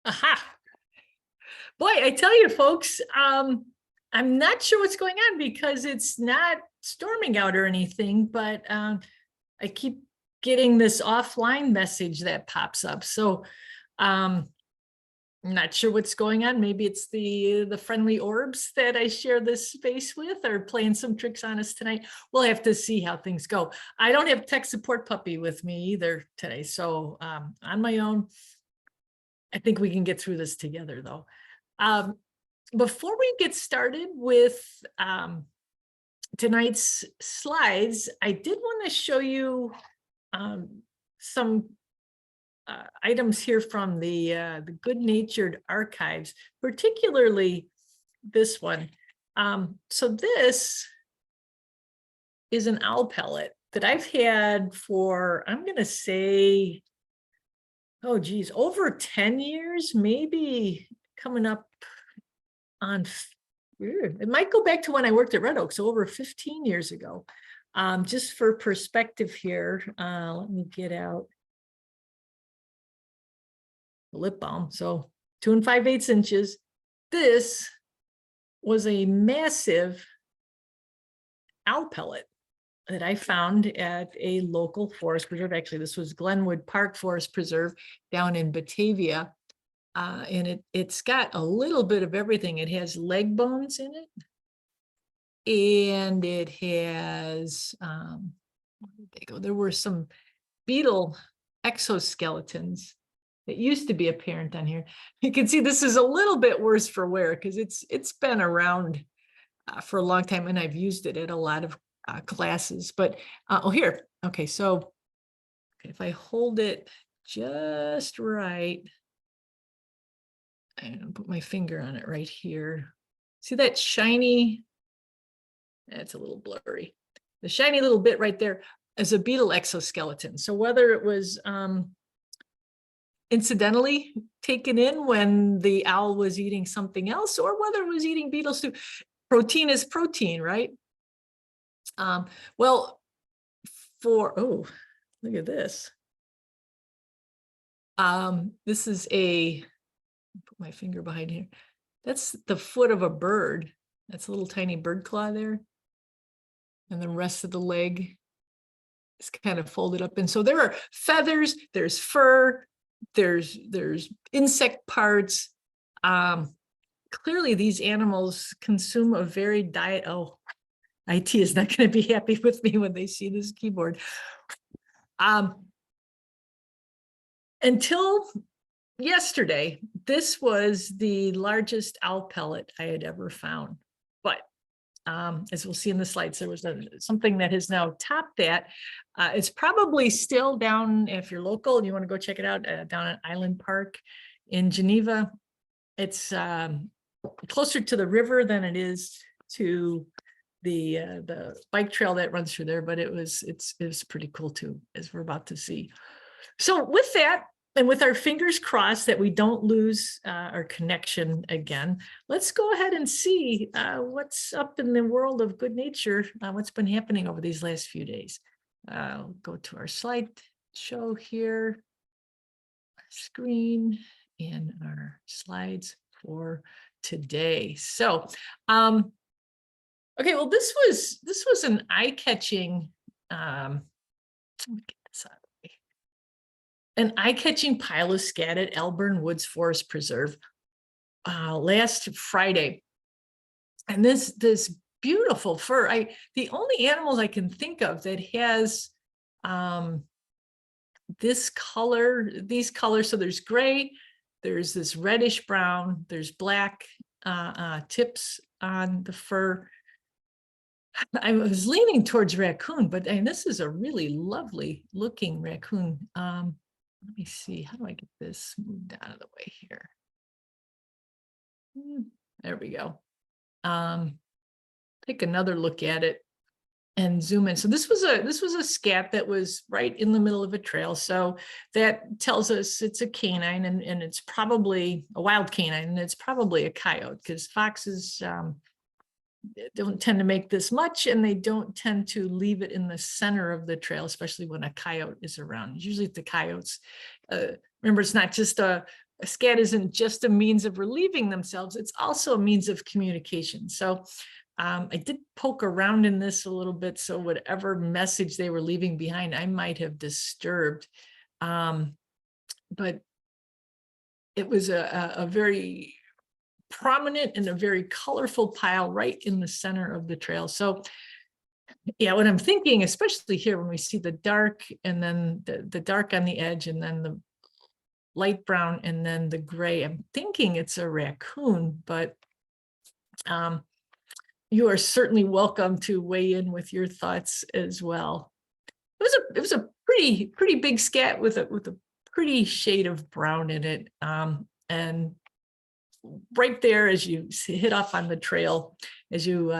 Aha. Boy, I tell you, folks, I'm not sure what's going on because it's not storming out or anything, but I keep getting this offline message that pops up. So I'm not sure what's going on. Maybe it's the friendly orbs that I share this space with are playing some tricks on us tonight. We'll have to see how things go. I don't have tech support puppy with me either today. So on my own, I think we can get through this together though. Before we get started with tonight's slides, I did want to show you some items here from the Good Natured Archives, particularly this one. So this is an owl pellet that I've had for, I'm going to say, oh geez, over 10 years, maybe coming up on, it might go back to when I worked at Red Oak, so over 15 years ago. Just for perspective here, let me get out the lip balm. So 2 5/8 inches. This was a massive owl pellet that I found at a local forest preserve. Actually, this was Glenwood Park Forest Preserve down in Batavia. And it's got a little bit of everything. It has leg bones in it. And it has, where did they go? There were some beetle exoskeletons that used to be apparent on here. You can see this is a little bit worse for wear because it's been around for a long time, and I've used it at a lot of classes. But oh, here, okay, so if I hold it just right, and put my finger on it right here. See that shiny, that's a little blurry. The shiny little bit right there is a beetle exoskeleton. So whether it was incidentally taken in when the owl was eating something else, or whether it was eating beetles too, protein is protein, right? Well, oh, look at this. This is put my finger behind here. That's the foot of a bird. That's a little tiny bird claw there. And the rest of the leg is kind of folded up. And so there are feathers, there's fur, there's insect parts. Clearly these animals consume a varied diet. Oh, IT is not going to be happy with me when they see this keyboard. Until yesterday, this was the largest owl pellet I had ever found. But as we'll see in the slides, there was something that has now topped that. It's probably still down, if you're local and you want to go check it out, down at Island Park in Geneva. It's closer to the river than it is to the bike trail that runs through there, but it was pretty cool too, as we're about to see. So with that, and with our fingers crossed that we don't lose our connection again, let's go ahead and see what's up in the world of good nature, what's been happening over these last few days. I'll go to our slide show here, our screen, and our slides for today. So, okay, well, this was an eye-catching, let me get this out of the way. An eye-catching pile of scat at Elburn Woods Forest Preserve last Friday. And this beautiful fur, the only animals I can think of that has this color, these colors, so there's gray, there's this reddish brown, there's black tips on the fur. I was leaning towards raccoon, but this is a really lovely looking raccoon. Let me see, how do I get this moved out of the way here? There we go. Take another look at it and zoom in. So this was a scat that was right in the middle of a trail. So that tells us it's a canine, and it's probably a wild canine, and it's probably a coyote, because foxes don't tend to make this much, and they don't tend to leave it in the center of the trail, especially when a coyote is around. Usually it's the coyotes. Remember, it's not just a a scat isn't just a means of relieving themselves, it's also a means of communication. So I did poke around in this a little bit, so whatever message they were leaving behind, I might have disturbed. But it was a very prominent and a very colorful pile right in the center of the trail. So yeah, what I'm thinking, especially here when we see the dark and then the dark on the edge and then the light brown and then the gray, I'm thinking it's a raccoon, but you are certainly welcome to weigh in with your thoughts as well. It was a pretty big scat with a pretty shade of brown in it. And right there, as you hit off on the trail, as you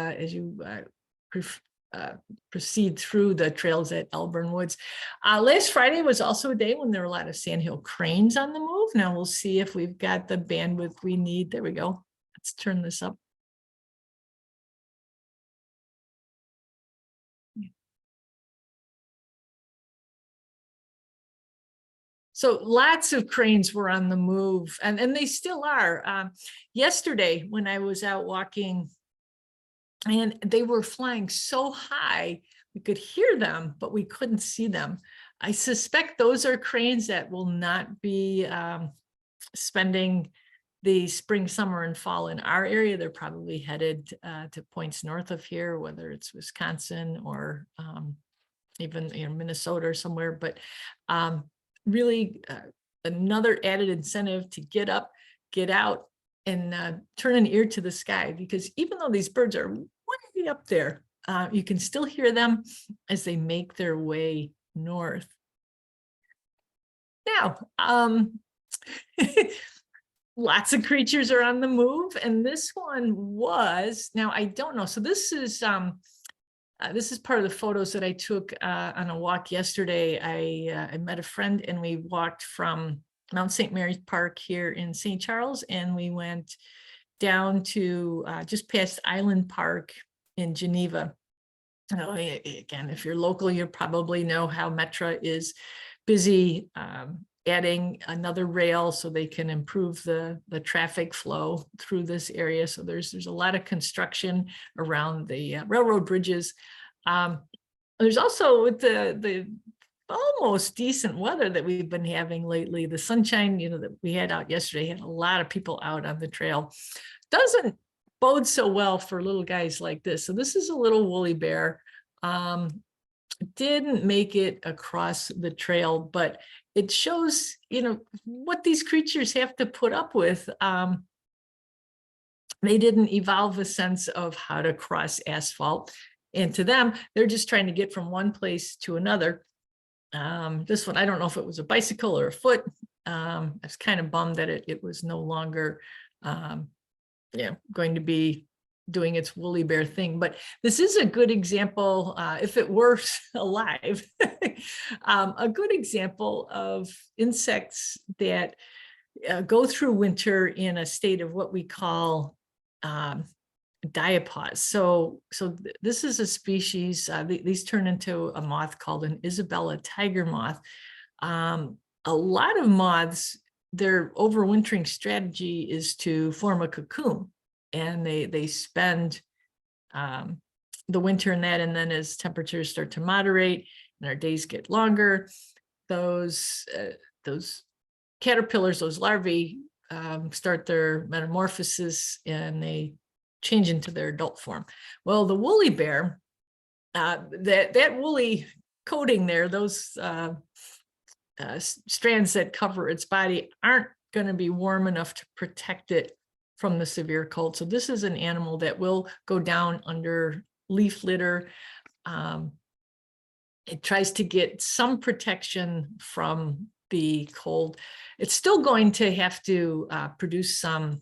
proceed through the trails at Elburn Woods. Last Friday was also a day when there were a lot of sandhill cranes on the move. Now we'll see if we've got the bandwidth we need. There we go. Let's turn this up. So lots of cranes were on the move, and they still are. Yesterday, when I was out walking, and they were flying so high, we could hear them, but we couldn't see them. I suspect those are cranes that will not be spending the spring, summer, and fall in our area. They're probably headed to points north of here, whether it's Wisconsin or even Minnesota or somewhere. But really another added incentive to get up, get out, and turn an ear to the sky, because even though these birds are way up there, you can still hear them as they make their way north. Now, lots of creatures are on the move, and this one was, now I don't know. So this is part of the photos that I took on a walk yesterday. I met a friend and we walked from Mount St. Mary's Park here in St. Charles, and we went down to just past Island Park in Geneva. Again, if you're local, you probably know how Metra is busy adding another rail so they can improve the traffic flow through this area. So there's a lot of construction around the railroad bridges. There's also, with the almost decent weather that we've been having lately, the sunshine, that we had out yesterday, had a lot of people out on the trail. Doesn't bode so well for little guys like this. So this is a little woolly bear. Didn't make it across the trail, but it shows, what these creatures have to put up with. They didn't evolve a sense of how to cross asphalt. And to them, they're just trying to get from one place to another. This one, I don't know if it was a bicycle or a foot. I was kind of bummed that it was no longer going to be doing its woolly bear thing. But this is a good example, if it were alive, a good example of insects that go through winter in a state of what we call diapause. So this is a species, these turn into a moth called an Isabella tiger moth. A lot of moths, their overwintering strategy is to form a cocoon, and they spend the winter in that, and then as temperatures start to moderate and our days get longer, those caterpillars, those larvae, start their metamorphosis and they change into their adult form. Well, the woolly bear, that woolly coating there, those strands that cover its body aren't going to be warm enough to protect it from the severe cold. So this is an animal that will go down under leaf litter. It tries to get some protection from the cold. It's still going to have to produce some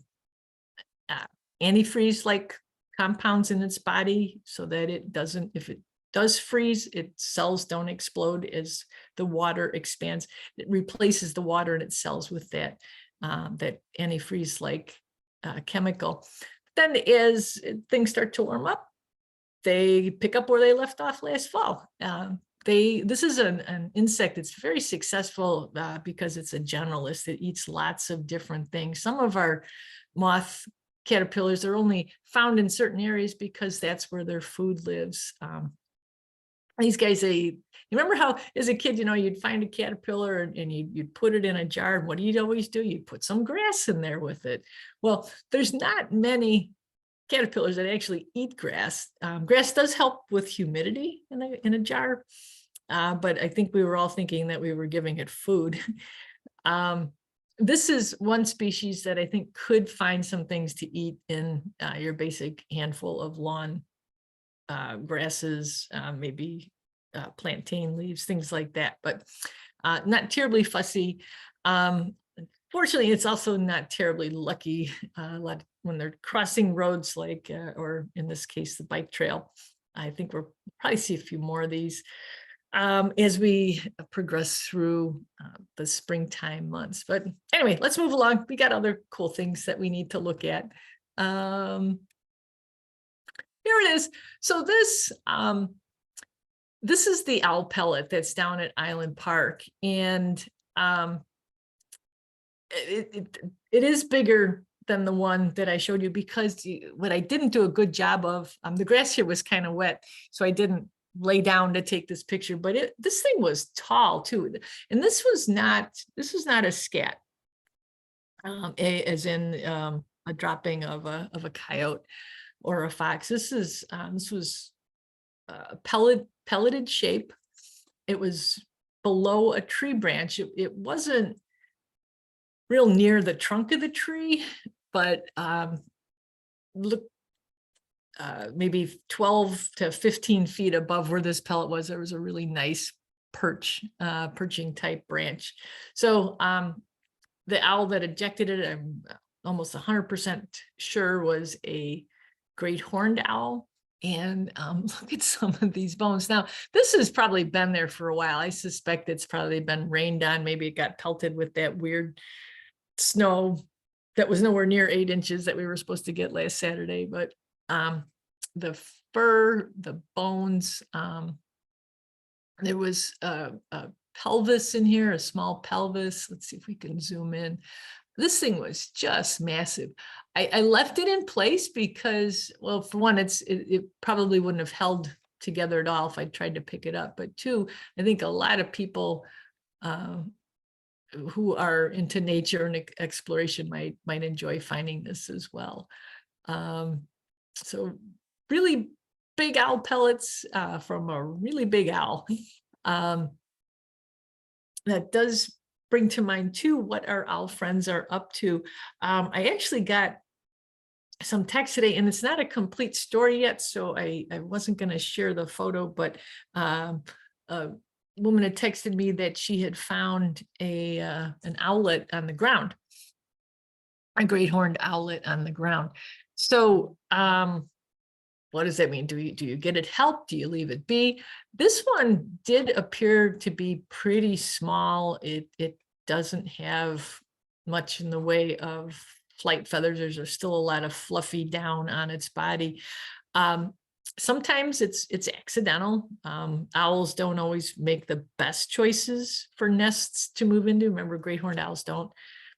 antifreeze-like compounds in its body so that it doesn't, if it does freeze, its cells don't explode as the water expands. It replaces the water in its cells with that antifreeze-like chemical. Then as things start to warm up, they pick up where they left off last fall. this is an insect that's very successful because it's a generalist. It eats lots of different things. Some of our moth caterpillars are only found in certain areas because that's where their food lives. These guys, you remember how as a kid, you'd find a caterpillar and you'd put it in a jar. And what do you always do? You'd put some grass in there with it. Well, there's not many caterpillars that actually eat grass. Grass does help with humidity in a jar, but I think we were all thinking that we were giving it food. This is one species that I think could find some things to eat in your basic handful of lawn grasses, maybe plantain leaves, things like that, but not terribly fussy. Fortunately, it's also not terribly lucky when they're crossing roads, like, or in this case, the bike trail. I think we'll probably see a few more of these as we progress through the springtime months. But anyway, let's move along. We got other cool things that we need to look at. Here it is. So this is the owl pellet that's down at Island Park, and it is bigger than the one that I showed you, because what I didn't do a good job of, the grass here was kind of wet, so I didn't lay down to take this picture, but this thing was tall too. And this was not a scat, as in a dropping of a coyote or a fox. This was a pelleted shape. It was below a tree branch. It wasn't real near the trunk of the tree, but look, maybe 12 to 15 feet above where this pellet was, there was a really nice perching type branch. So the owl that ejected it, I'm almost 100% sure, was a great horned owl. And look at some of these bones. Now, this has probably been there for a while. I suspect it's probably been rained on. Maybe it got pelted with that weird snow that was nowhere near 8 inches that we were supposed to get last Saturday. But the fur, the bones, there was a pelvis in here, a small pelvis. Let's see if we can zoom in. This thing was just massive. I left it in place because, well, for one, it probably wouldn't have held together at all if I tried to pick it up. But two, I think a lot of people who are into nature and exploration might enjoy finding this as well. So really big owl pellets from a really big owl. That does bring to mind too what our owl friends are up to. I actually got some text today, and it's not a complete story yet, so I wasn't going to share the photo, but a woman had texted me that she had found an owlet on the ground, a great horned owlet on the ground. So what does that mean? Do you get it help? Do you leave it be? This one did appear to be pretty small. It doesn't have much in the way of flight feathers. There's still a lot of fluffy down on its body. Sometimes it's accidental. Owls don't always make the best choices for nests to move into. Remember, great horned owls don't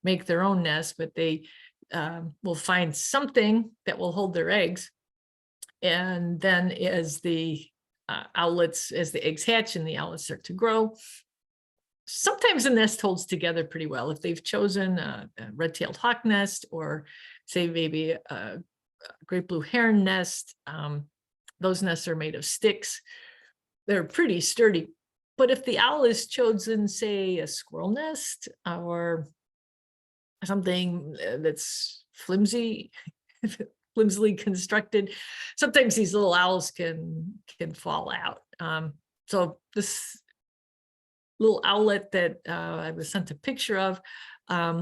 make their own nests, but they will find something that will hold their eggs. And then as the eggs hatch and the owlets start to grow, sometimes the nest holds together pretty well. If they've chosen a red-tailed hawk nest, or say maybe a great blue heron nest, those nests are made of sticks. They're pretty sturdy. But if the owl has chosen, say, a squirrel nest or something that's flimsily constructed, sometimes these little owls can fall out. So this little owlet that I was sent a picture of,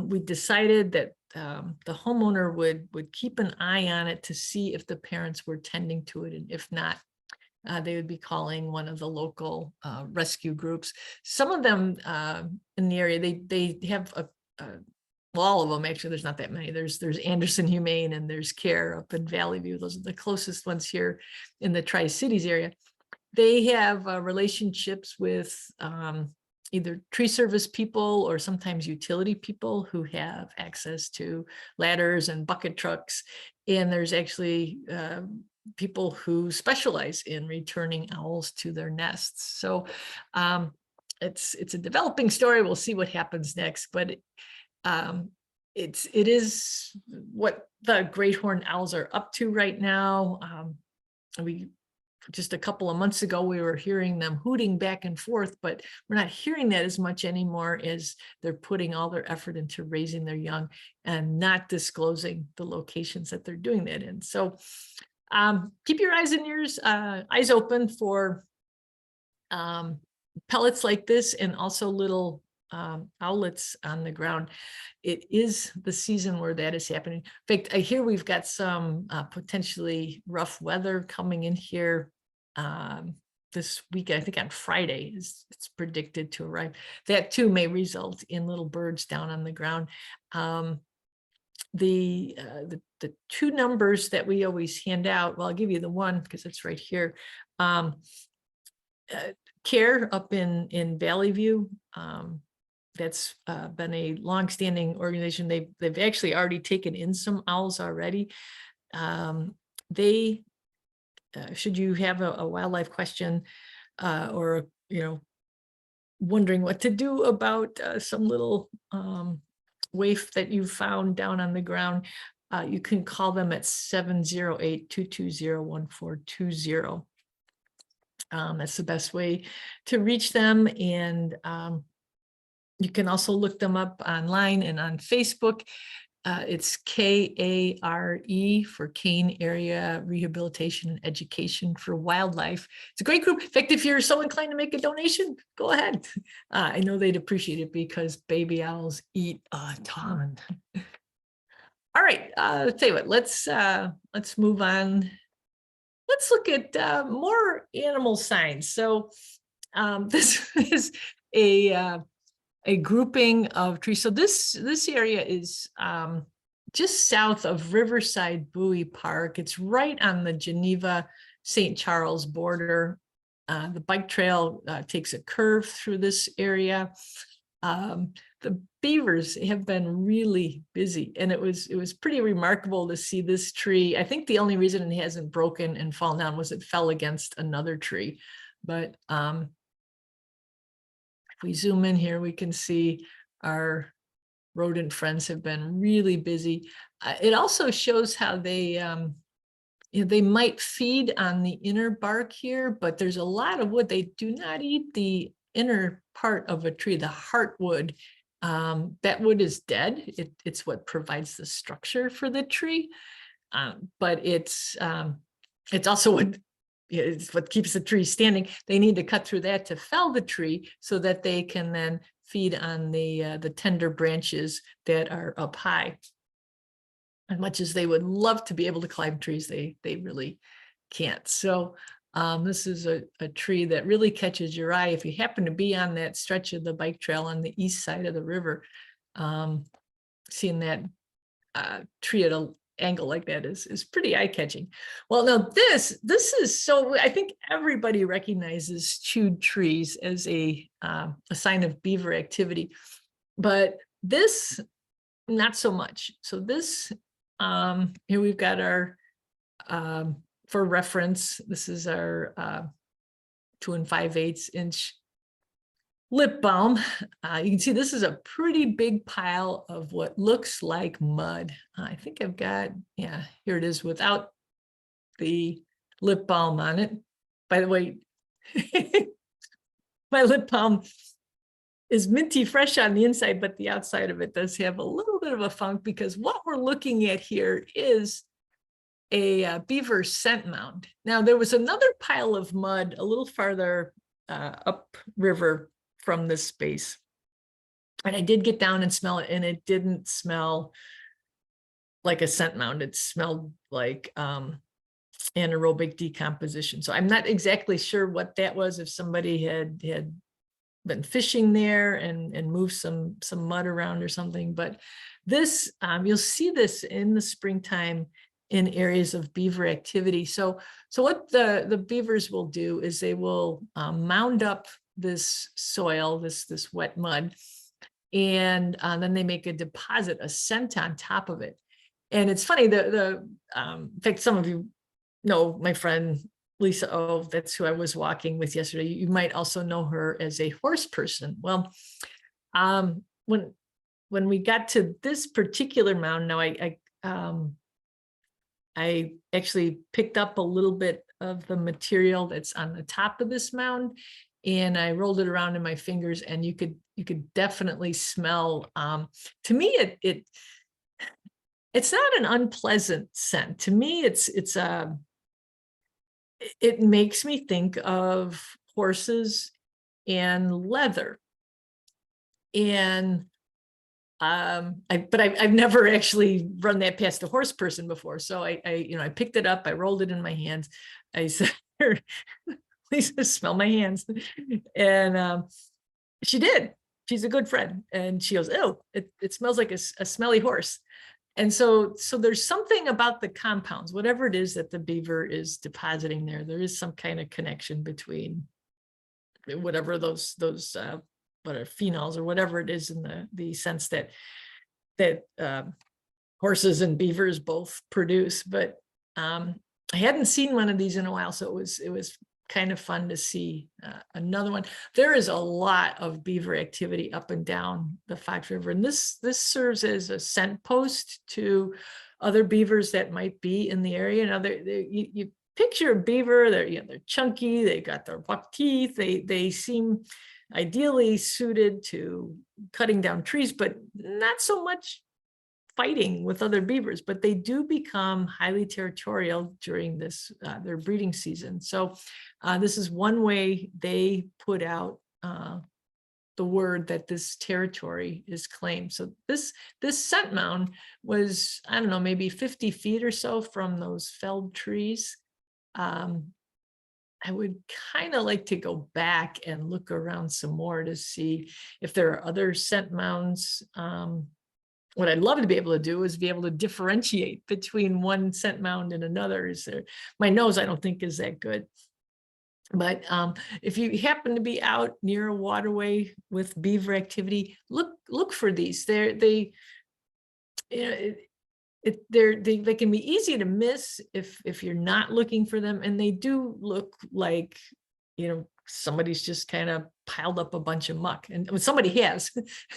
we decided that the homeowner would keep an eye on it to see if the parents were tending to it, and if not, they would be calling one of the local rescue groups. Some of them in the area, they have well, all of them, actually. There's not that many. There's Anderson Humane and there's CARE up in Valley View. Those are the closest ones here in the Tri-Cities area. they have relationships with either tree service people or sometimes utility people who have access to ladders and bucket trucks. And there's actually people who specialize in returning owls to their nests. So it's a developing story. We'll see what happens next, but it is what the great horned owls are up to right now. We just a couple of months ago, we were hearing them hooting back and forth, but we're not hearing that as much anymore as they're putting all their effort into raising their young and not disclosing the locations that they're doing that in. So keep your eyes and ears, eyes open for pellets like this, and also little owlets on the ground. It is the season where that is happening. In fact, I hear we've got some potentially rough weather coming in here this week. I think on Friday it's predicted to arrive. That too may result in little birds down on the ground. The two numbers that we always hand out, well, I'll give you the one because it's right here. CARE up in Valley View. That's been a longstanding organization. They've actually already taken in some owls already. They should you have a wildlife question or wondering what to do about some little waif that you found down on the ground, you can call them at 708-220-1420. That's the best way to reach them. And you can also look them up online and on Facebook. It's KARE for Kane Area Rehabilitation and Education for Wildlife. It's a great group. In fact, if you're so inclined to make a donation, go ahead. I know they'd appreciate it because baby owls eat a ton. All right, I'll tell you what, let's move on. Let's look at more animal signs. So this is a grouping of trees. So this area is just south of Riverside Bowie Park. It's right on the Geneva-St. Charles border. The bike trail takes a curve through this area. The beavers have been really busy, and it was pretty remarkable to see this tree. I think the only reason it hasn't broken and fallen down was it fell against another tree. But if we zoom in here, we can see our rodent friends have been really busy. It also shows how they might feed on the inner bark here, but there's a lot of wood. They do not eat the inner part of a tree, the heartwood. That wood is dead. It's what provides the structure for the tree, but it's also it's what keeps the tree standing. They need to cut through that to fell the tree so that they can then feed on the tender branches that are up high. As much as they would love to be able to climb trees, they really can't. So this is a tree that really catches your eye if you happen to be on that stretch of the bike trail on the east side of the river. Seeing that tree at an angle like that is pretty eye-catching. Well, now this is so, I think everybody recognizes chewed trees as a sign of beaver activity, but this not so much. So this here we've got our for reference, this is our 2 5/8 inch lip balm. You can see this is a pretty big pile of what looks like mud. I think I've got, yeah, here it is without the lip balm on it. By the way, my lip balm is minty fresh on the inside, but the outside of it does have a little bit of a funk, because what we're looking at here is a beaver scent mound. Now, there was another pile of mud a little farther upriver from this space, and I did get down and smell it, and it didn't smell like a scent mound. It smelled like anaerobic decomposition. So I'm not exactly sure what that was, if somebody had been fishing there and moved some mud around or something. But this, you'll see this in the springtime, in areas of beaver activity. So what the beavers will do is they will mound up this soil, this wet mud, and then they make a deposit, a scent on top of it. And it's funny, in fact, some of you know my friend Lisa, oh, that's who I was walking with yesterday. You might also know her as a horse person. Well, when we got to this particular mound, now I actually picked up a little bit of the material that's on the top of this mound, and I rolled it around in my fingers, and you could definitely smell. To me, it's not an unpleasant scent. To me, it makes me think of horses and leather. And I've never actually run that past a horse person before. So I picked it up, I rolled it in my hands. I said, Lisa, smell my hands. And she did. She's a good friend. And she goes, oh, it smells like a smelly horse. And so there's something about the compounds, whatever it is that the beaver is depositing there, there is some kind of connection between whatever those what are phenols or whatever it is in the sense that horses and beavers both produce. But I hadn't seen one of these in a while, so it was kind of fun to see another one. There is a lot of beaver activity up and down the Fox River, and this serves as a scent post to other beavers that might be in the area. Now, you picture a beaver, they're chunky, they got their buck teeth, they seem ideally suited to cutting down trees, but not so much fighting with other beavers. But they do become highly territorial during this their breeding season. So this is one way they put out the word that this territory is claimed. So this scent mound was, I don't know, maybe 50 feet or so from those felled trees. I would kind of like to go back and look around some more to see if there are other scent mounds. What I'd love to be able to do is be able to differentiate between one scent mound and another. My nose, I don't think, is that good. But if you happen to be out near a waterway with beaver activity, look for these. They can be easy to miss if you're not looking for them, and they do look like, somebody's just kind of piled up a bunch of muck, and somebody has,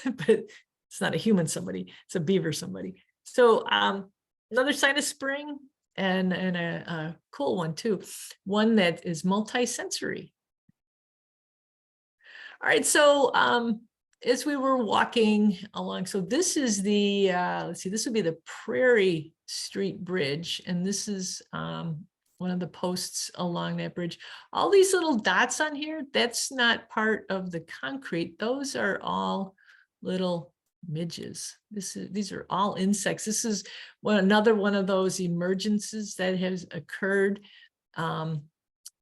but it's not a human somebody, it's a beaver somebody. So another sign of spring, and a cool one too, one that is multi-sensory. All right, so as we were walking along, so this is the, let's see, this would be the Prairie Street Bridge. And this is one of the posts along that bridge. All these little dots on here, that's not part of the concrete. Those are all little midges. These are all insects. This is another one of those emergences that has occurred.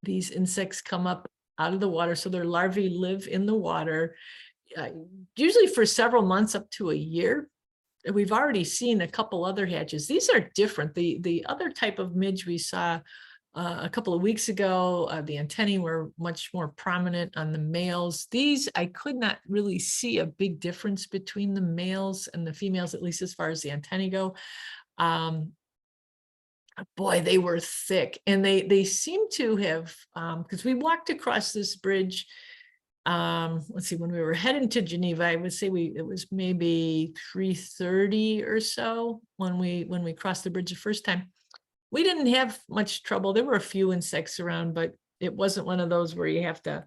These insects come up out of the water. So their larvae live in the water. Usually for several months up to a year. We've already seen a couple other hatches. These are different. The other type of midge we saw a couple of weeks ago, the antennae were much more prominent on the males. These, I could not really see a big difference between the males and the females, at least as far as the antennae go. Boy, they were thick, and they seem to have, because we walked across this bridge. Let's see, when we were heading to Geneva, I would say it was maybe 3:30 or so when we crossed the bridge the first time. We didn't have much trouble. There were a few insects around, but it wasn't one of those where you have to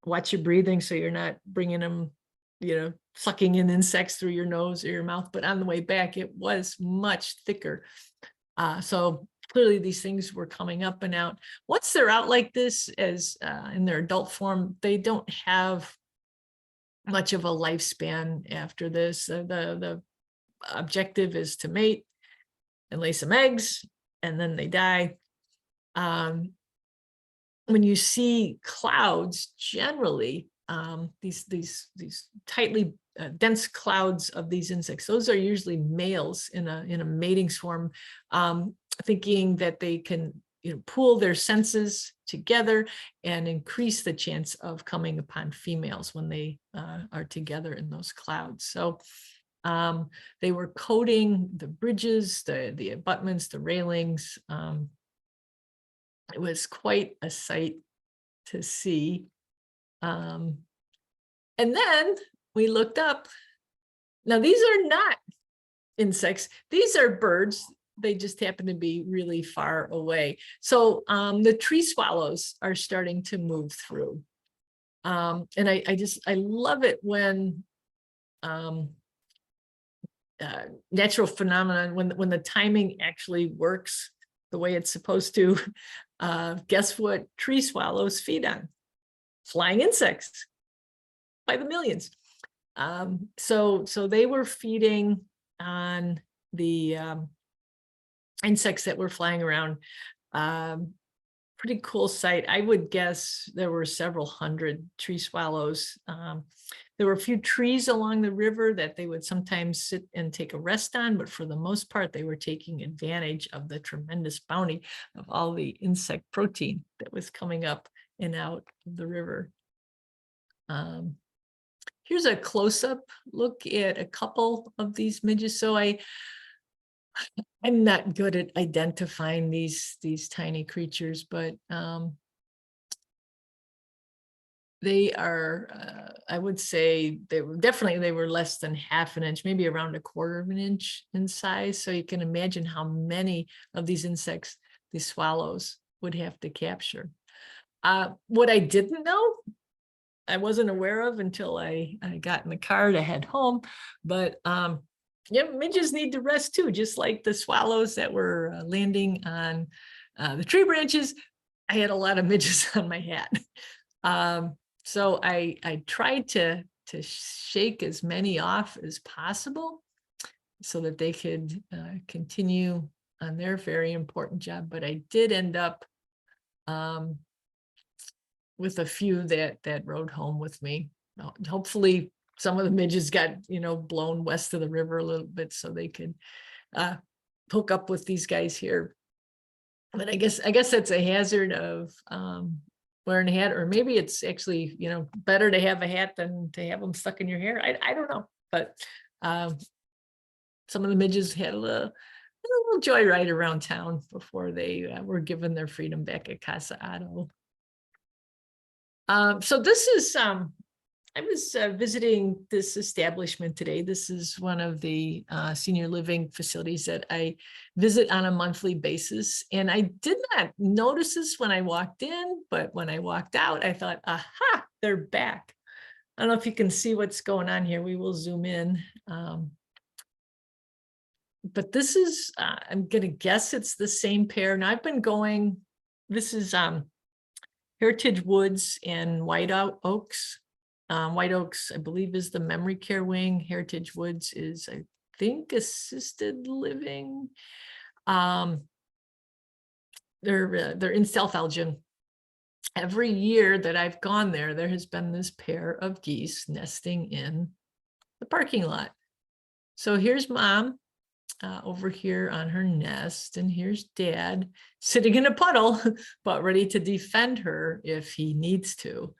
watch your breathing so you're not bringing them, sucking in insects through your nose or your mouth. But on the way back, it was much thicker. So clearly these things were coming up and out. Once they're out like this, as in their adult form, they don't have much of a lifespan after this. The objective is to mate and lay some eggs, and then they die. When you see clouds, generally, these tightly dense clouds of these insects, those are usually males in a mating swarm. thinking that they can, pool their senses together and increase the chance of coming upon females when they are together in those clouds. So they were coating the bridges, the abutments, the railings. It was quite a sight to see. And then we looked up. Now, these are not insects. These are birds. They just happen to be really far away. So the tree swallows are starting to move through. And I love it when natural phenomenon, when the timing actually works the way it's supposed to. Guess what tree swallows feed on? Flying insects by the millions. So they were feeding on the insects that were flying around. Pretty cool sight. I would guess there were several hundred tree swallows. There were a few trees along the river that they would sometimes sit and take a rest on, but for the most part, they were taking advantage of the tremendous bounty of all the insect protein that was coming up and out of the river. Here's a close-up look at a couple of these midges. So I'm not good at identifying these tiny creatures, but they are, I would say they were less than half an inch, maybe around 1/4 of an inch in size. So you can imagine how many of these insects these swallows would have to capture. What I didn't know, I wasn't aware of until I got in the car to head home, but yeah, midges need to rest too, just like the swallows that were landing on the tree branches. I had a lot of midges on my hat. So I tried to shake as many off as possible so that they could continue on their very important job. But I did end up with a few that rode home with me. Hopefully some of the midges got, blown west of the river a little bit so they could hook up with these guys here. But I guess that's a hazard of wearing a hat, or maybe it's actually, better to have a hat than to have them stuck in your hair. I don't know, but some of the midges had a little joyride around town before they were given their freedom back at Casa Otto. So this is, I was visiting this establishment today. This is one of the senior living facilities that I visit on a monthly basis. And I did not notice this when I walked in, but when I walked out, I thought, aha, they're back. I don't know if you can see what's going on here. We will zoom in. But this is, I'm going to guess it's the same pair. Now I've been going, this is Heritage Woods and White Oaks. White Oaks, I believe, is the memory care wing. Heritage Woods is, I think, assisted living. They're in South Elgin. Every year that I've gone there, there has been this pair of geese nesting in the parking lot. So here's Mom over here on her nest, and here's Dad sitting in a puddle, but ready to defend her if he needs to.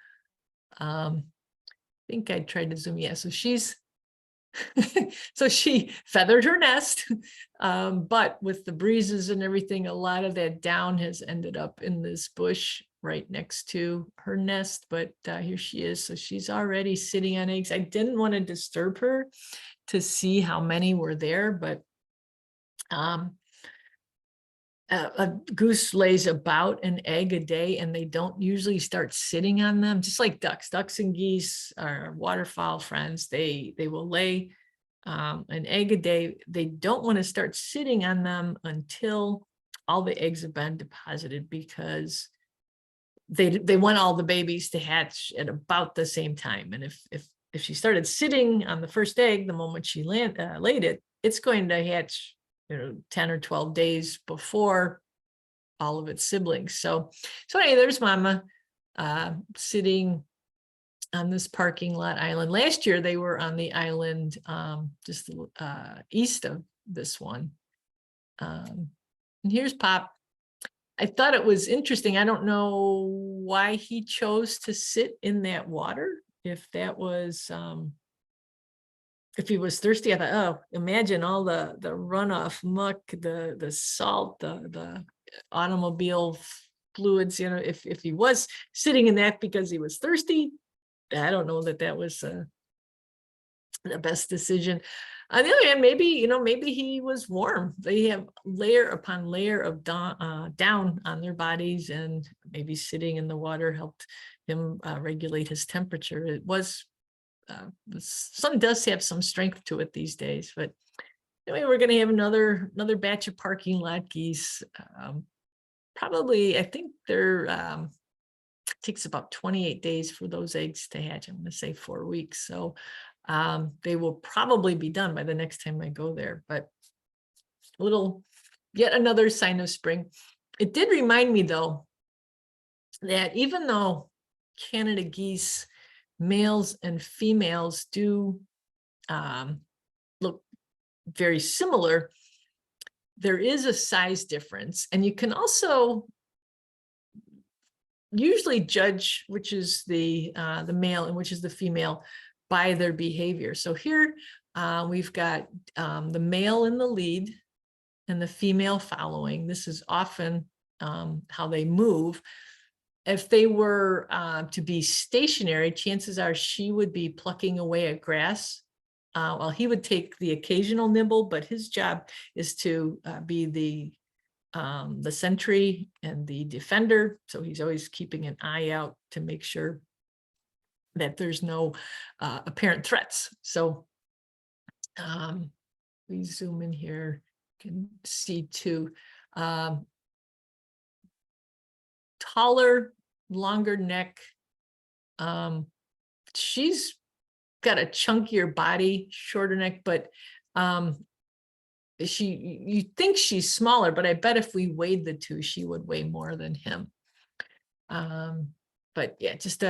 I think I tried to zoom. Yeah, so she's so she feathered her nest, but with the breezes and everything, a lot of that down has ended up in this bush right next to her nest. But here she is. So she's already sitting on eggs. I didn't want to disturb her to see how many were there, but a goose lays about an egg a day, and they don't usually start sitting on them, just like ducks. Ducks and geese are waterfowl friends. They will lay an egg a day. They don't want to start sitting on them until all the eggs have been deposited, because they want all the babies to hatch at about the same time. And if she started sitting on the first egg the moment she laid it, it's going to hatch 10 or 12 days before all of its siblings. So anyway, there's Mama sitting on this parking lot island. Last year they were on the island just east of this one. And here's Pop. I thought it was interesting. I don't know why he chose to sit in that water. If that was, if he was thirsty, I thought, oh, imagine all the runoff muck, the salt, the automobile fluids, you know, if he was sitting in that because he was thirsty, I don't know that that was the best decision. On the other hand, maybe, you know, maybe he was warm. They have layer upon layer of down on their bodies, and maybe sitting in the water helped him regulate his temperature. It was, the sun does have some strength to it these days, but anyway, we're going to have another batch of parking lot geese. Probably, I think they're, takes about 28 days for those eggs to hatch. I'm going to say 4 weeks. So they will probably be done by the next time I go there, but yet another sign of spring. It did remind me though, that even though Canada geese, males and females do look very similar, there is a size difference, and you can also usually judge which is the male and which is the female by their behavior. So here we've got the male in the lead and the female following. This is often how they move. If they were to be stationary, chances are she would be plucking away at grass while he would take the occasional nibble, but his job is to be the sentry and the defender. So he's always keeping an eye out to make sure that there's no apparent threats. So we zoom in here, you can see too. Taller, longer neck. She's got a chunkier body, shorter neck, but you think she's smaller, but I bet if we weighed the two, she would weigh more than him. But yeah, just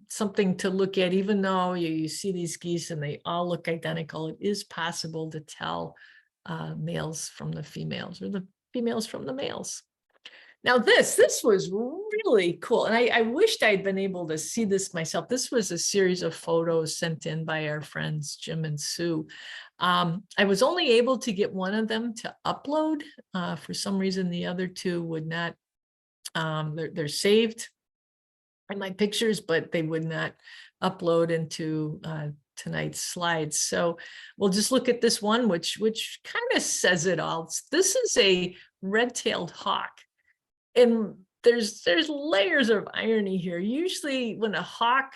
something to look at. Even though you see these geese and they all look identical, it is possible to tell males from the females or the females from the males. Now this was really cool, and I wished I'd been able to see this myself. This was a series of photos sent in by our friends Jim and Sue. I was only able to get one of them to upload. For some reason, the other two would not. They're saved in my pictures, but they would not upload into tonight's slides. So we'll just look at this one, which kind of says it all. This is a red-tailed hawk. And there's layers of irony here. Usually when a hawk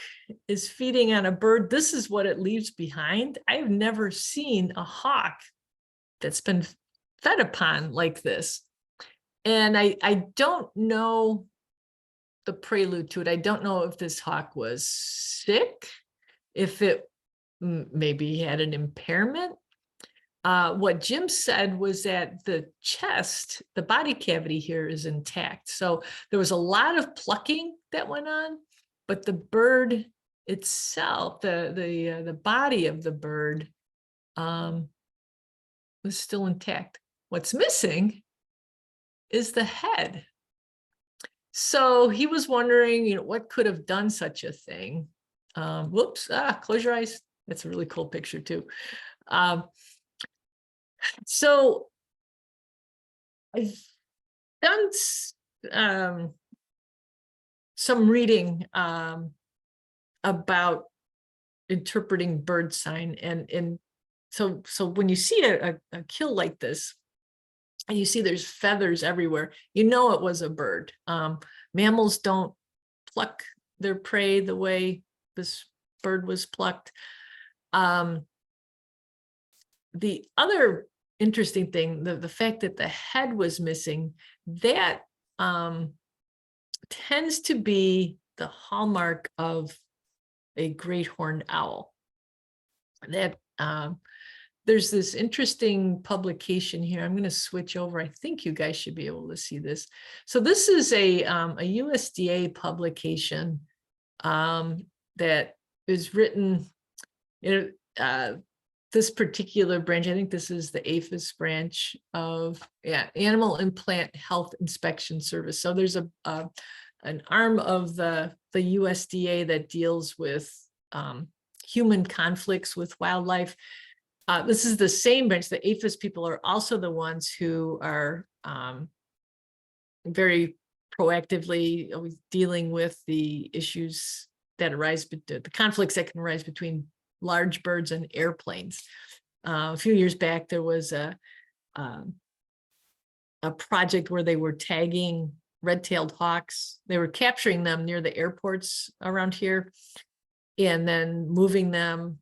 is feeding on a bird, this is what it leaves behind. I've never seen a hawk that's been fed upon like this. And I don't know the prelude to it. I don't know if this hawk was sick, if it maybe had an impairment. What Jim said was that the chest, the body cavity here is intact. So there was a lot of plucking that went on, but the bird itself, the body of the bird was still intact. What's missing is the head. So he was wondering, you know, what could have done such a thing? Whoops, close your eyes. That's a really cool picture too. So I've done some reading about interpreting bird sign, and so when you see a kill like this, and you see there's feathers everywhere, you know it was a bird. Mammals don't pluck their prey the way this bird was plucked. The other interesting thing, the fact that the head was missing, that tends to be the hallmark of a great horned owl. That there's this interesting publication here. I'm going to switch over. I think you guys should be able to see this. So this is a USDA publication that is written, you know, this particular branch, I think this is the APHIS branch of Animal and Plant Health Inspection Service. So there's an arm of the USDA that deals with human conflicts with wildlife. This is the same branch. The APHIS people are also the ones who are very proactively always dealing with the issues that arise, the conflicts that can arise between large birds and airplanes. A few years back, there was a project where they were tagging red-tailed hawks. They were capturing them near the airports around here and then moving them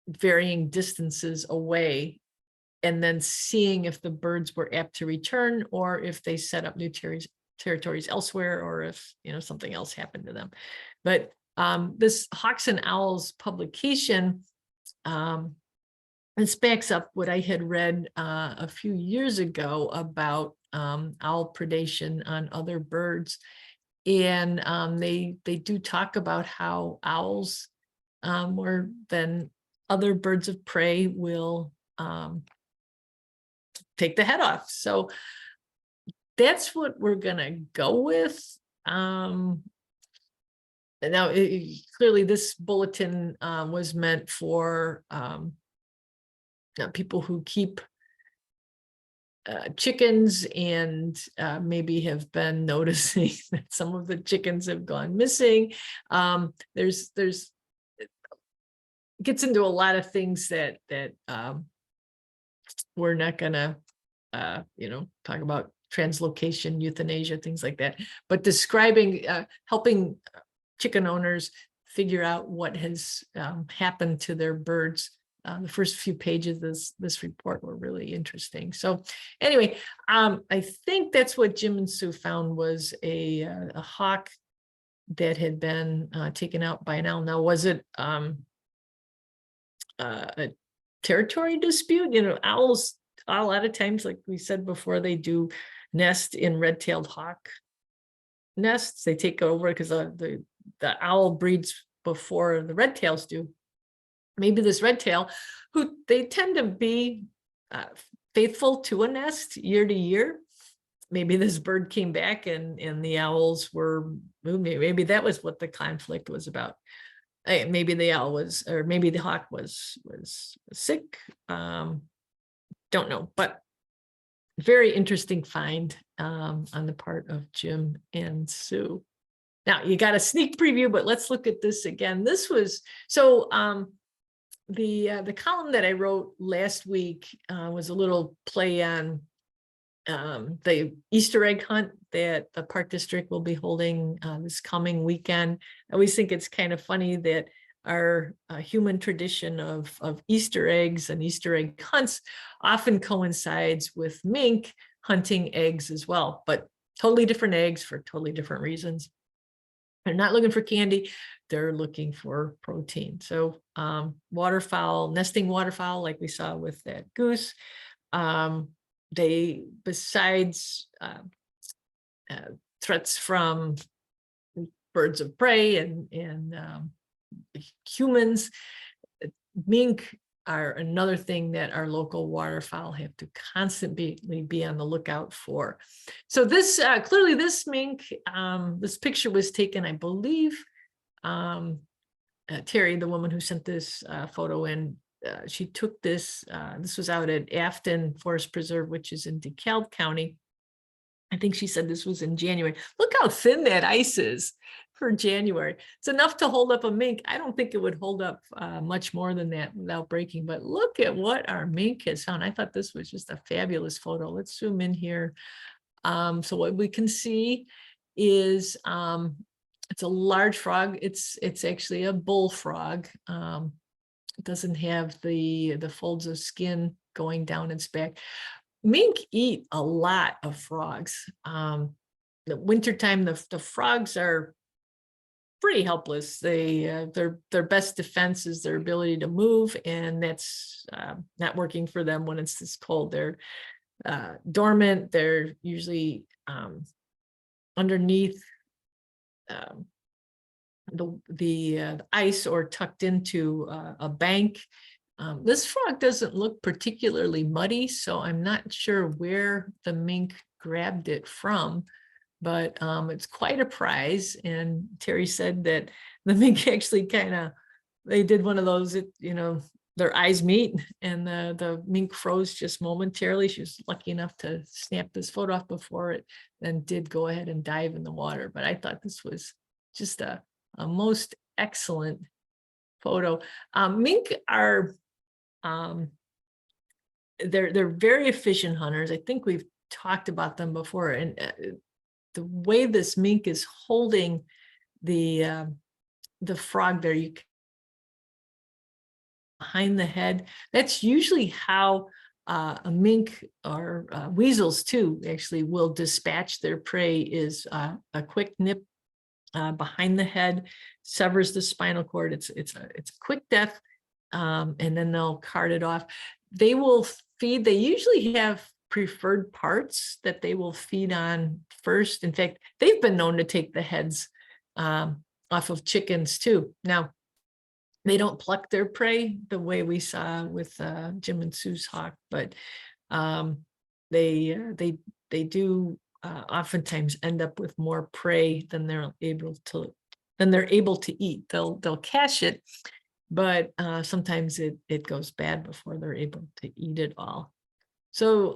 varying distances away, and then seeing if the birds were apt to return or if they set up new territories elsewhere, or if something else happened to them. But this Hawks and Owls publication, this backs up what I had read a few years ago about owl predation on other birds. And they do talk about how owls more than other birds of prey will take the head off. So that's what we're gonna go with. Now, clearly this bulletin was meant for people who keep chickens and maybe have been noticing that some of the chickens have gone missing. There's it gets into a lot of things that we're not gonna talk about, translocation, euthanasia, things like that, but describing, helping chicken owners figure out what has happened to their birds. The first few pages of this report were really interesting. So anyway, I think that's what Jim and Sue found, was a hawk that had been taken out by an owl. Now, was it a territory dispute? Owls, a lot of times, like we said before, they do nest in red-tailed hawk nests. They take over because the owl breeds before the red-tails do. Maybe this red-tail, who they tend to be faithful to a nest year to year. Maybe this bird came back and the owls were moving. Maybe that was what the conflict was about. Maybe the owl was, or maybe the hawk was sick. Don't know, but very interesting find on the part of Jim and Sue. Now you got a sneak preview, but let's look at this again. This was so the column that I wrote last week was a little play on the Easter egg hunt that the Park District will be holding this coming weekend. I always think it's kind of funny that our human tradition of Easter eggs and Easter egg hunts often coincides with mink hunting eggs as well, but totally different eggs for totally different reasons. They're not looking for candy, they're looking for protein. So waterfowl, nesting waterfowl, like we saw with that goose, they, besides threats from birds of prey and humans, mink are another thing that our local waterfowl have to constantly be on the lookout for. So this clearly this mink, this picture was taken, I believe, Terry, the woman who sent this photo in, she took this, this was out at Afton Forest Preserve, which is in DeKalb County. I think she said this was in January. Look how thin that ice is for January. It's enough to hold up a mink. I don't think it would hold up much more than that without breaking, but look at what our mink has found. I thought this was just a fabulous photo. Let's zoom in here. So what we can see is it's a large frog. It's actually a bullfrog. It doesn't have the folds of skin going down its back. Mink eat a lot of frogs. The wintertime, the frogs are pretty helpless. Their best defense is their ability to move, and that's not working for them when it's this cold. They're dormant. They're usually underneath the ice or tucked into a bank. This frog doesn't look particularly muddy, so I'm not sure where the mink grabbed it from, but it's quite a prize. And Terry said that the mink actually they did one of those, their eyes meet, and the mink froze just momentarily. She was lucky enough to snap this photo off before it then did go ahead and dive in the water. But I thought this was just a most excellent photo. Mink are they're very efficient hunters. I think we've talked about them before, and the way this mink is holding the frog there, you behind the head, that's usually how a mink or weasels too actually will dispatch their prey, is a quick nip behind the head, severs the spinal cord. It's a quick death, and then they'll cart it off. They will feed. They usually have preferred parts that they will feed on first. In fact, they've been known to take the heads off of chickens too. Now, they don't pluck their prey the way we saw with Jim and Sue's hawk, but they do oftentimes end up with more prey than they're able to eat. They'll catch it, but sometimes it goes bad before they're able to eat it all. So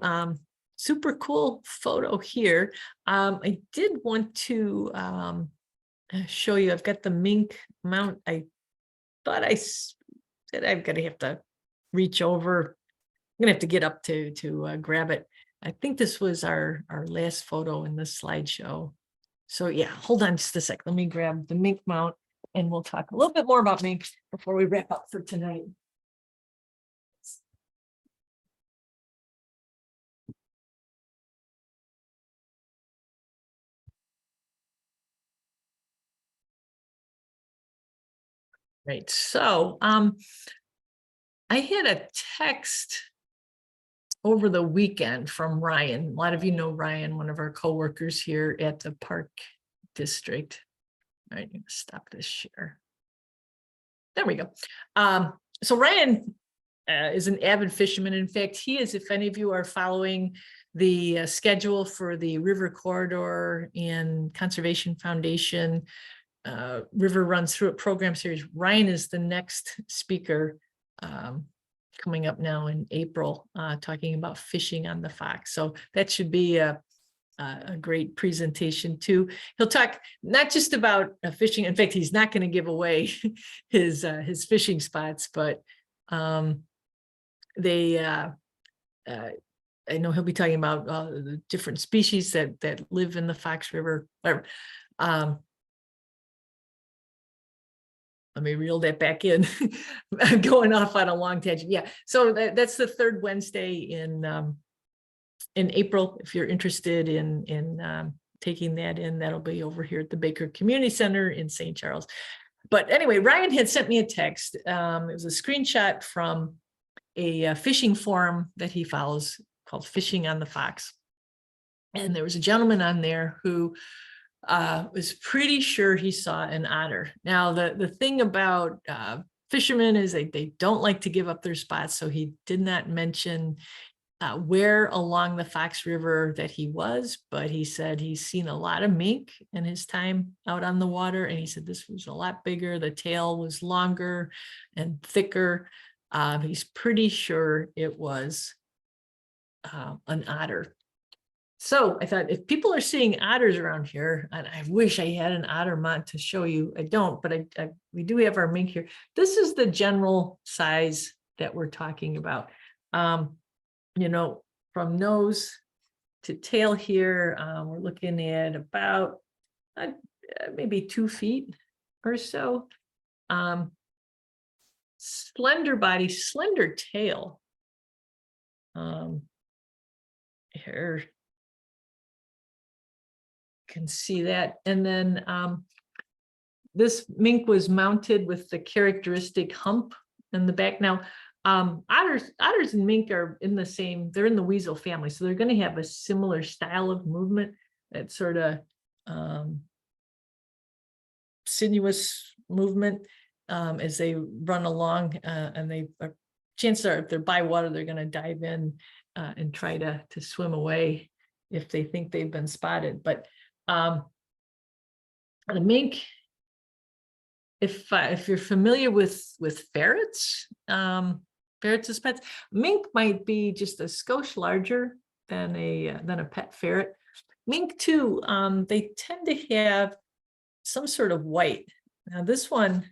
super cool photo here. I did want to show you. I've got the mink mount. I thought I said I'm gonna have to reach over. I'm gonna have to get up to grab it. I think this was our last photo in this slideshow. So yeah, hold on just a sec. Let me grab the mink mount, and we'll talk a little bit more about mink before we wrap up for tonight. Right. So I had a text over the weekend from Ryan. A lot of you know Ryan, one of our coworkers here at the Park District. All right, I'm gonna stop this share. There we go. So Ryan is an avid fisherman. In fact, he is, if any of you are following the schedule for the River Corridor and Conservation Foundation River Runs Through It program series, Ryan is the next speaker coming up now in April, talking about fishing on the Fox. So that should be a great presentation too. He'll talk not just about fishing. In fact, he's not going to give away his fishing spots, but I know he'll be talking about the different species that live in the Fox River. Let me reel that back in. I'm going off on a long tangent. Yeah, so that's the third Wednesday in April. If you're interested in taking that in, that'll be over here at the Baker Community Center in St. Charles. But anyway, Ryan had sent me a text. It was a screenshot from a fishing forum that he follows called Fishing on the Fox. And there was a gentleman on there who was pretty sure he saw an otter. Now, the thing about fishermen is they don't like to give up their spots. So he did not mention where along the Fox River that he was, but he said he's seen a lot of mink in his time out on the water. And he said this was a lot bigger. The tail was longer and thicker. He's pretty sure it was an otter. So I thought, if people are seeing otters around here, and I wish I had an otter mount to show you, I don't, but we do have our mink here. This is the general size that we're talking about. You know, from nose to tail here, we're looking at about maybe 2 feet or so. Slender body, slender tail. Here, can see that. And then this mink was mounted with the characteristic hump in the back. Now, otters and mink are in the same, they're in the weasel family, so they're going to have a similar style of movement, that sort of sinuous movement as they run along, and they are chances are if they're by water, they're going to dive in and try to swim away if they think they've been spotted. But the mink, if you're familiar with ferrets, ferrets as pets, mink might be just a skosh larger than a pet ferret. Mink too, they tend to have some sort of white. Now this one,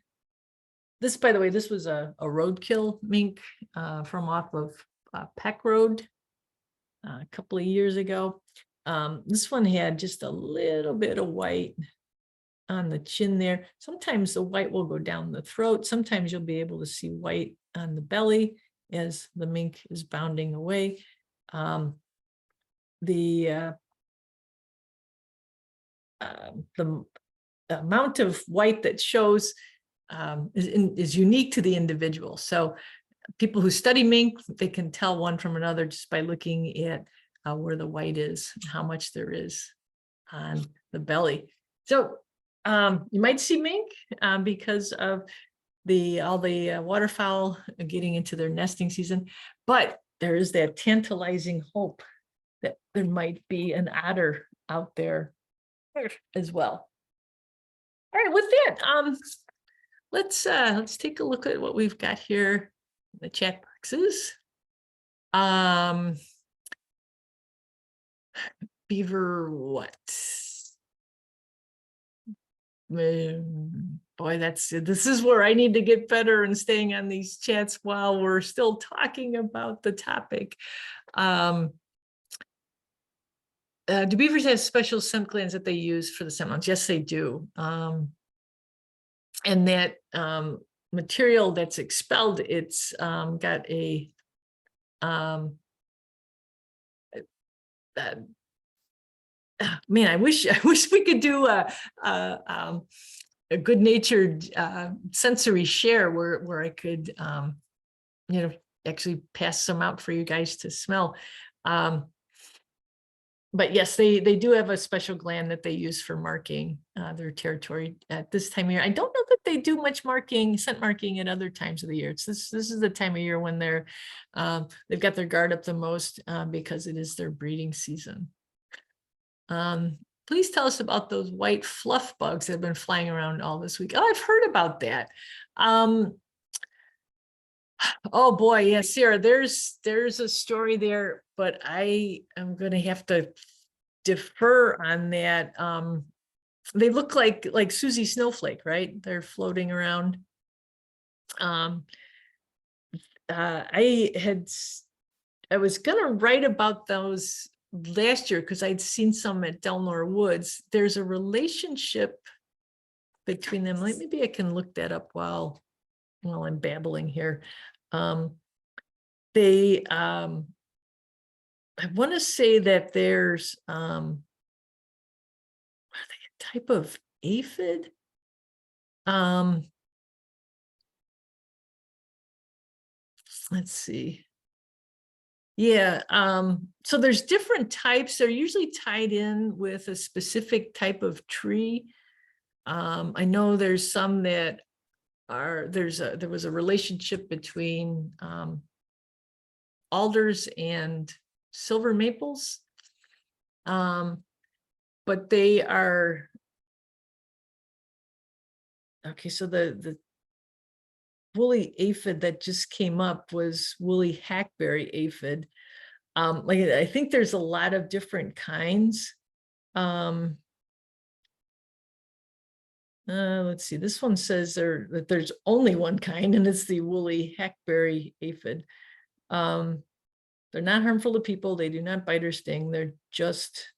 by the way, this was a roadkill mink from off of Peck Road a couple of years ago. This one had just a little bit of white on the chin there. Sometimes the white will go down the throat. Sometimes you'll be able to see white on the belly as the mink is bounding away. The amount of white that shows is unique to the individual. So people who study mink, they can tell one from another just by looking at where the white is, and how much there is on the belly. So you might see mink because of all the waterfowl getting into their nesting season, but there is that tantalizing hope that there might be an otter out there as well. All right, with that, let's take a look at what we've got here in the chat boxes. Beaver, what? Boy, this is where I need to get better in staying on these chats while we're still talking about the topic. Do beavers have special scent glands that they use for the scent mounts? Yes, they do. And that material that's expelled, it's got a man, I wish we could do a good-natured sensory share where I could actually pass some out for you guys to smell. But yes, they do have a special gland that they use for marking their territory at this time of year. I don't know that they do much marking, scent marking at other times of the year. This is the time of year when they've got their guard up the most because it is their breeding season. Please tell us about those white fluff bugs that have been flying around all this week. Oh, I've heard about that. Oh boy, yes, Sarah, there's a story there, but I am going to have to defer on that. They look like Susie Snowflake, right? They're floating around. I was going to write about those last year because I'd seen some at Delnor Woods. There's a relationship between them. Maybe I can look that up while I'm babbling here. I want to say that there's a type of aphid. Let's see. Yeah, so there's different types. They're usually tied in with a specific type of tree. I know there's some that there was a relationship between alders and silver maples, but they are okay. So the woolly aphid that just came up was woolly hackberry aphid. I think there's a lot of different kinds. Let's see, this one says that there's only one kind, and it's the woolly hackberry aphid. They're not harmful to people. They do not bite or sting. They're just,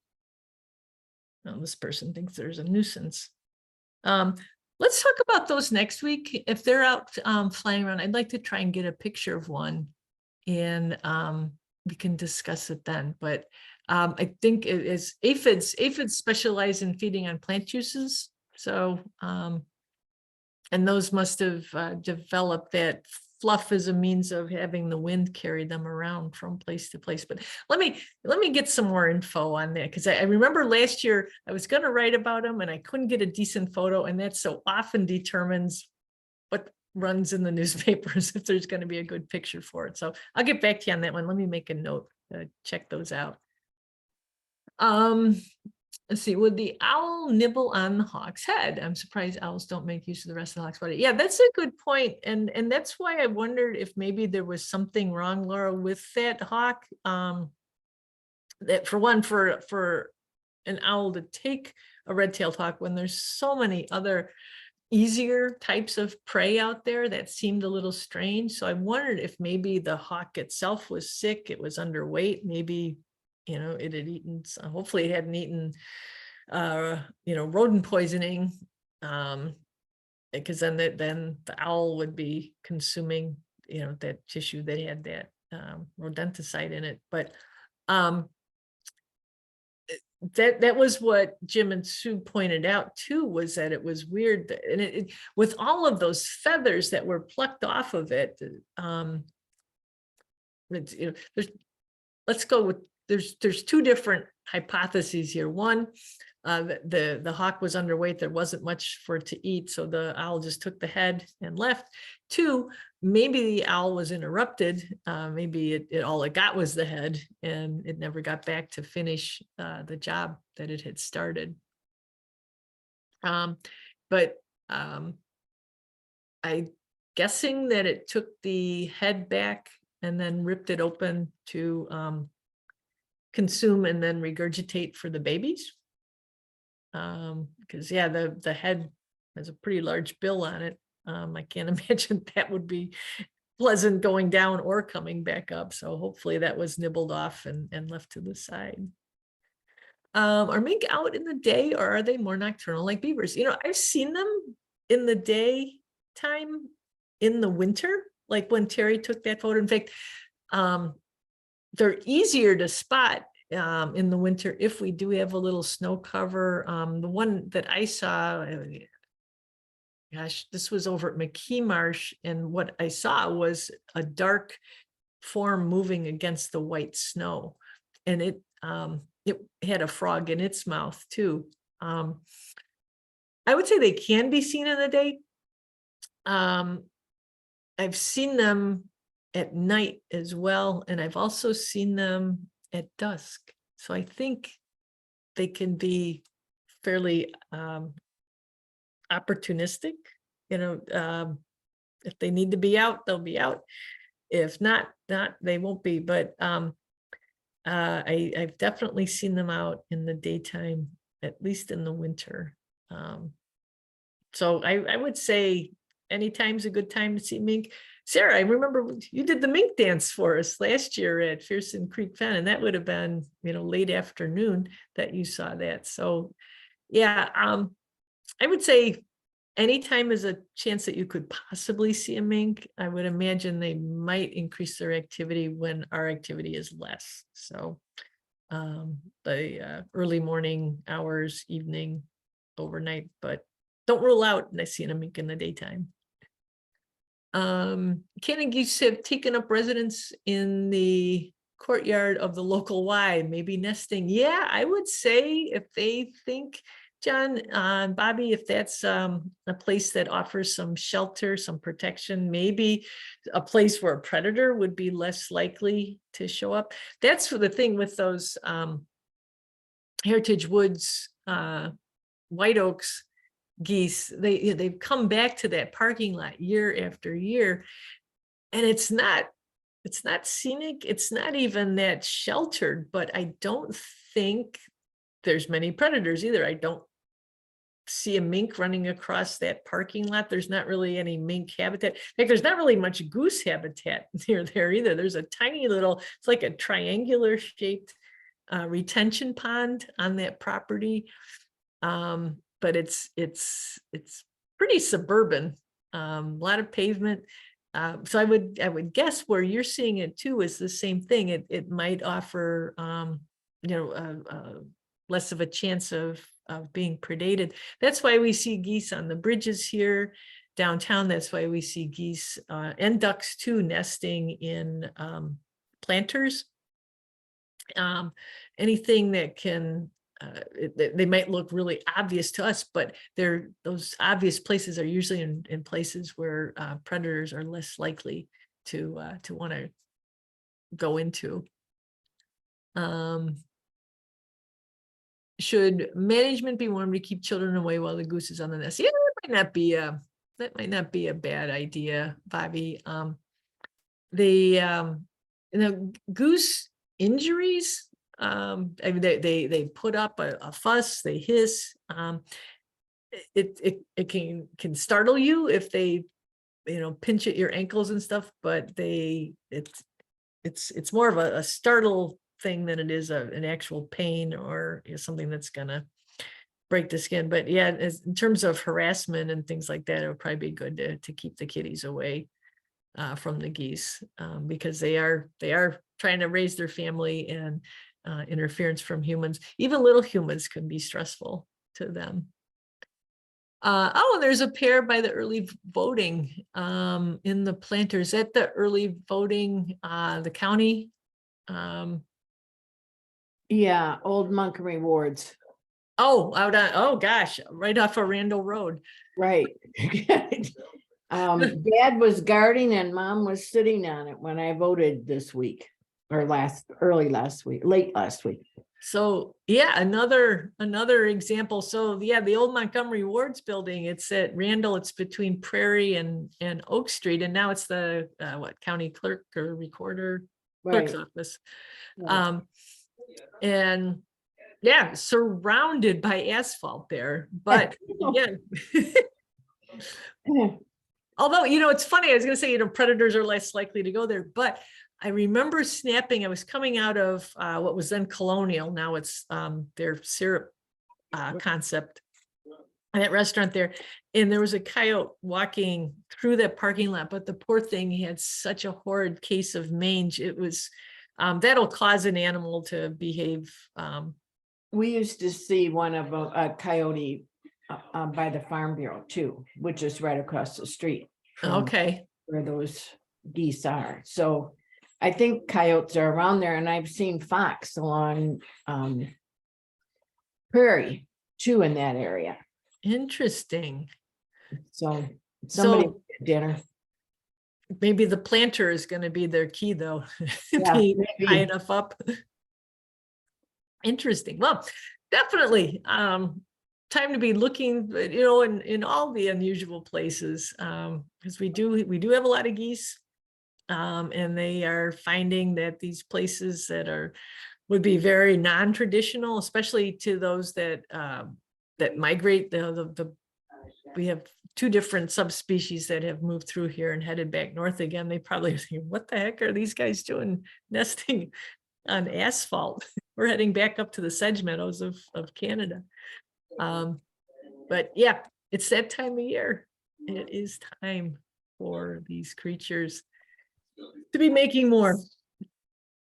this person thinks there's a nuisance. Let's talk about those next week. If they're out flying around, I'd like to try and get a picture of one, and we can discuss it then. But I think it is aphids specialize in feeding on plant juices. So, and those must have developed that fluff as a means of having the wind carry them around from place to place. But let me get some more info on that, because I remember last year I was going to write about them and I couldn't get a decent photo, and that so often determines runs in the newspapers if there's going to be a good picture for it. So I'll get back to you on that one. Let me make a note to check those out. Let's see, would the owl nibble on the hawk's head? I'm surprised owls don't make use of the rest of the hawk's body. Yeah, that's a good point. And that's why I wondered if maybe there was something wrong, Laura, with that hawk. That for one, for an owl to take a red-tailed hawk when there's so many other easier types of prey out there, that seemed a little strange. So I wondered if maybe the hawk itself was sick, it was underweight, maybe, you know, it had eaten, hopefully it hadn't eaten, you know, rodent poisoning, because then the owl would be consuming, you know, that tissue that had that rodenticide in it. But that was what Jim and Sue pointed out too, was that it was weird that, and it with all of those feathers that were plucked off of it, you know, let's go with, there's two different hypotheses here. One, the hawk was underweight, there wasn't much for it to eat, so the owl just took the head and left. Two, maybe the owl was interrupted, maybe all it got was the head and it never got back to finish the job that it had started. But I'm guessing that it took the head back and then ripped it open to consume and then regurgitate for the babies. Because yeah, the head has a pretty large bill on it. I can't imagine that would be pleasant going down or coming back up. So hopefully that was nibbled off and left to the side. Are mink out in the day, or are they more nocturnal like beavers? You know, I've seen them in the daytime in the winter, like when Terry took that photo. In fact, they're easier to spot in the winter if we do have a little snow cover. The one that I saw, gosh, this was over at McKee Marsh, and what I saw was a dark form moving against the white snow, and it had a frog in its mouth too. I would say they can be seen in the day. I've seen them at night as well, and I've also seen them at dusk. So I think they can be fairly opportunistic. You know, if they need to be out, they'll be out. If not, they won't be. But I've definitely seen them out in the daytime, at least in the winter. So I would say anytime's a good time to see mink. Sarah, I remember you did the mink dance for us last year at Fearsome Creek Fen, and that would have been, you know, late afternoon that you saw that. So yeah, I would say anytime is a chance that you could possibly see a mink. I would imagine they might increase their activity when our activity is less. So the early morning hours, evening, overnight, but don't rule out seeing a mink in the daytime. Cannon geese have taken up residence in the courtyard of the local Y, maybe nesting. Yeah, I would say if they think, John, Bobby, if that's a place that offers some shelter, some protection, maybe a place where a predator would be less likely to show up. That's the thing with those Heritage Woods white oaks geese. They've come back to that parking lot year after year, and it's not scenic, it's not even that sheltered, but I don't think there's many predators either. I don't see a mink running across that parking lot. There's not really any mink habitat. In fact, there's not really much goose habitat near there either. There's a tiny little, it's like a triangular shaped retention pond on that property. But it's pretty suburban, a lot of pavement. So I would guess where you're seeing it too is the same thing. It might offer, you know, less of a chance of being predated. That's why we see geese on the bridges here downtown. That's why we see geese and ducks too nesting in planters. Anything that can they might look really obvious to us, but those obvious places are usually in places where predators are less likely to want to go into. Should management be warned to keep children away while the goose is on the nest? Yeah, that might not be a bad idea, Bobby. Goose injuries, I mean, they put up a fuss, they hiss. It can startle you if they, pinch at your ankles and stuff, but it's more of a startle thing than it is an actual pain or something that's gonna break the skin. But yeah, in terms of harassment and things like that, it would probably be good to keep the kitties away from the geese, because they are trying to raise their family, and interference from humans, even little humans, can be stressful to them. There's a pair by the early voting in the planters at the early voting, the county. Yeah, Old Montgomery Wards. Oh gosh, right off of Randall Road. Right. Dad was guarding and Mom was sitting on it when I voted this week, or late last week. So yeah, another example. So yeah, the old Montgomery Wards building, it's at Randall, it's between Prairie and Oak Street, and now it's the county clerk or recorder clerk's office. Right. And yeah, surrounded by asphalt there, but again, although, it's funny, I was going to say, predators are less likely to go there, but I remember snapping, I was coming out of what was then Colonial, now it's their syrup concept, and that restaurant there, and there was a coyote walking through that parking lot, but the poor thing had such a horrid case of mange. It was, that'll cause an animal to behave. We used to see one of a coyote by the Farm Bureau too, which is right across the street from Okay. where those geese are. So I think coyotes are around there, and I've seen fox along Prairie too in that area. Interesting. So somebody at dinner. Maybe the planter is going to be their key, though. Yeah, Be maybe. high enough up. Interesting. Well, definitely time to be looking, in all the unusual places, because we do have a lot of geese, and they are finding that these places that would be very non-traditional, especially to those that migrate. We have two different subspecies that have moved through here and headed back north again. They probably think, what the heck are these guys doing nesting on asphalt? We're heading back up to the sedge meadows of Canada. But yeah, it's that time of year. It is time for these creatures to be making more.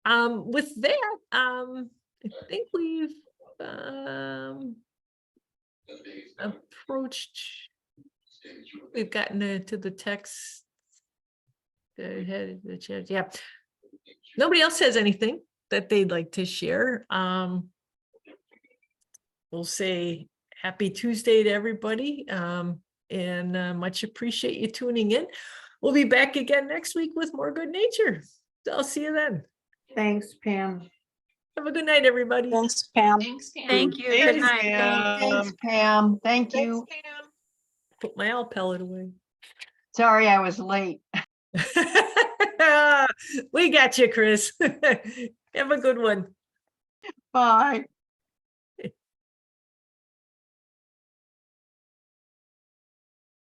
With that, I think we've we've gotten to the text. The chat. Yeah. Nobody else has anything that they'd like to share. We'll say happy Tuesday to everybody, and much appreciate you tuning in. We'll be back again next week with more good nature. So I'll see you then. Thanks, Pam. Have a good night, everybody. Thanks, Pam. Thanks, Pam. Thank you. Good Good night. night. Thanks, Pam. Thank you. Put my owl pellet away. Sorry I was late. We got you, Chris. Have a good one. Bye.